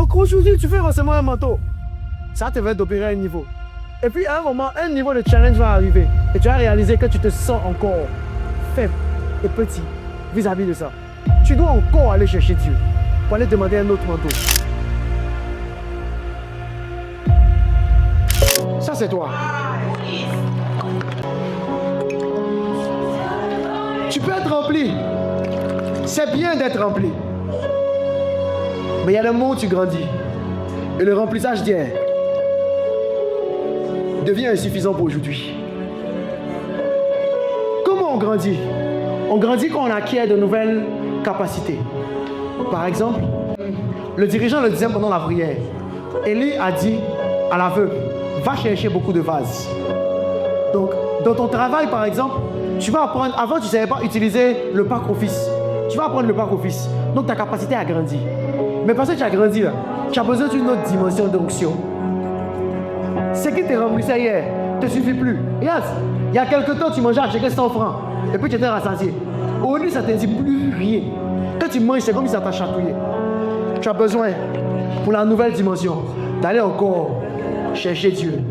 Donc aujourd'hui, tu fais forcément un manteau. Ça te va d'opérer à un niveau. Et puis à un moment, un niveau de challenge va arriver. Et tu vas réaliser que tu te sens encore faible et petit vis-à-vis de ça. Tu dois encore aller chercher Dieu pour aller demander un autre manteau. Ça, c'est toi. Tu peux être rempli. C'est bien d'être rempli. Mais il y a le moment où tu grandis. Et le remplissage devient insuffisant pour aujourd'hui. Comment on grandit? On grandit quand on acquiert de nouvelles capacités. Par exemple, le dirigeant le disait pendant la prière. Élie a dit à l'aveugle, va chercher beaucoup de vases. Donc, dans ton travail, par exemple, tu vas apprendre, avant tu ne savais pas utiliser le pack office. Tu vas apprendre le pack office. Donc ta capacité a grandi. Mais parce que tu as grandi là, tu as besoin d'une autre dimension d'onction. Ce qui te remplissait hier ne te suffit plus. Regarde, il y a quelque temps, tu mangeais à checker 100 francs. Et puis tu étais rassasié. Aujourd'hui, ça ne te dit plus rien. Quand tu manges, c'est comme si ça t'a chatouillé. Tu as besoin, pour la nouvelle dimension, d'aller encore chercher Dieu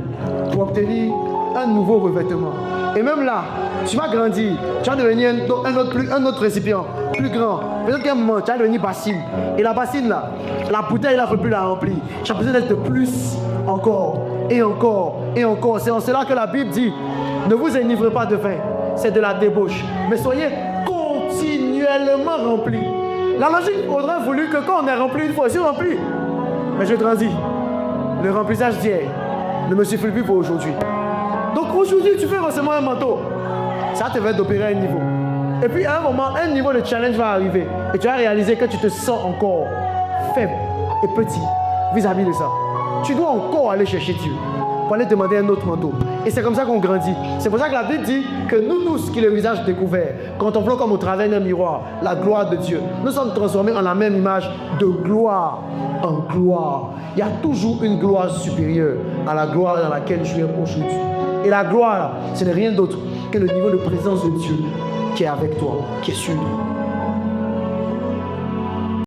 pour obtenir un nouveau revêtement. Et même là, tu vas grandir. Tu vas devenir un autre récipient, plus grand. Peut-être qu'à un moment, tu vas devenir bassine. Et la bassine là, la bouteille là, ne peut plus la remplir. Tu as besoin d'être plus encore. Et encore, et encore. C'est en cela que la Bible dit, ne vous enivrez pas de vin, c'est de la débauche. Mais soyez continuellement remplis. La logique aurait voulu que quand on est rempli une fois, je suis rempli. Mais je grandis. Le remplissage d'hier ne me suffit plus pour aujourd'hui. Donc aujourd'hui, tu fais forcément un manteau. Ça te va d'opérer à un niveau. Et puis à un moment, un niveau de challenge va arriver. Et tu vas réaliser que tu te sens encore faible et petit vis-à-vis de ça. Tu dois encore aller chercher Dieu pour aller demander un autre manteau. Et c'est comme ça qu'on grandit. C'est pour ça que la Bible dit que nous tous qui le visage découvert, contemplons comme au travers d'un miroir la gloire de Dieu, nous sommes transformés en la même image de gloire en gloire. Il y a toujours une gloire supérieure à la gloire dans laquelle tu es aujourd'hui. Et la gloire, ce n'est rien d'autre que le niveau de présence de Dieu qui est avec toi, qui est sur nous.